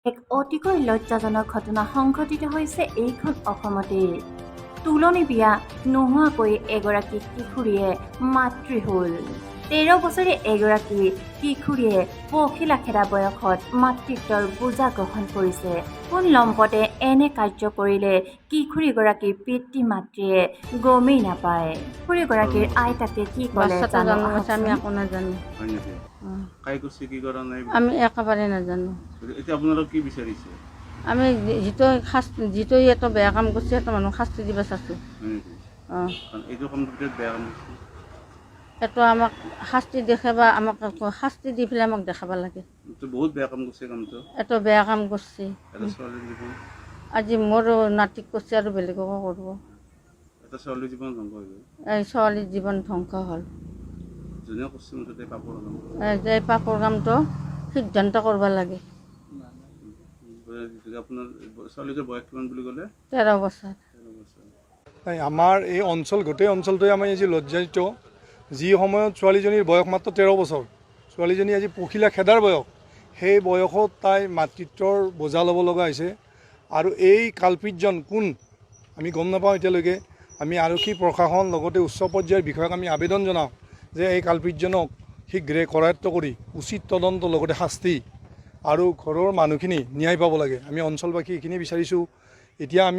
এক অতিকৈ লজ্জাজনক ঘটনা সংঘটিত হৈছে এইখন অসমতে। তুলনি বিয়া নোহোৱাকৈ এগৰাকী কিশোৰীয়ে মাতৃ হ'ল। 13 বছৰীয়া এগৰাকী কিশোৰীয়ে পখিলা খেদা বয়সত মাতৃত্বৰ বোজা গ্ৰহণ কৰিছে। কোন লম্পতে এনে কাৰ্য কৰিলে কিশোৰীগৰাকীৰ পিতৃ মাতৃয়ে গমেই নাপায়। কিশোৰীগৰাকীৰ আইতাকে কি ক'লে জানো আমি একো নাজানো। আমি একেবাৰে নাজানো। এতিয়া আপোনালোক কি বিচাৰিছে? আমি যিটো এটা বেয়া কাম কৰিছে এটা মানুহ শাস্তি দিব চাইছোঁ। এইটো কমপ্লিট বেয়া কাম কৰিছে। এইটো আমাক শাস্তি দেখাবা, আমাক শাস্তি দি পেলাই আমাক দেখাব লাগে। বহুত বেয়া কাম কৰিছে কামটো। এইটো বেয়া কাম কৰিছে। এটা ছোৱালীৰ জীৱন আজি মোৰ নাতিক কৰিছে আৰু বেলেগকো কৰিব। এটা ছোৱালীৰ জীৱন ধ্বংস হৈ গ'ল। এই ছোৱালীৰ জীৱন ধ্বংস হ'ল। যোনে কৰিছে মুঠতে পাপৰ কাম। এই পাপৰ কামটো সিদ্ধান্ত কৰিব লাগে। আপোনাৰ ছোৱালীটোৰ বয়স কিমান বুলি ক'লে? 13 বছৰ। আমাৰ এই অঞ্চল গোটেই অঞ্চলটোৱে আমি আজি লজ্জায়িত। যি সময়ত ছোৱালীজনীৰ বয়স মাত্ৰ 13 বছৰ, ছোৱালীজনী আজি পখিলা খেদাৰ বয়স, সেই বয়সত তাই মাতৃত্বৰ বোজা ল'ব লগা হৈছে। আৰু এই কালপিতজন কোন আমি গম নাপাওঁ এতিয়ালৈকে। আমি আৰক্ষী প্ৰশাসন লগতে উচ্চ পৰ্যায়ৰ বিষয়াক আমি আবেদন জনাওঁ যে এই কালপিতজনক শীঘ্ৰে কৰায়ত্ব কৰি উচিত তদন্ত লগতে শাস্তি আৰু ঘৰৰ মানুহখিনি ন্যায় পাব লাগে। আমি অঞ্চলবাসী এইখিনি বিচাৰিছোঁ। এতিয়া আমি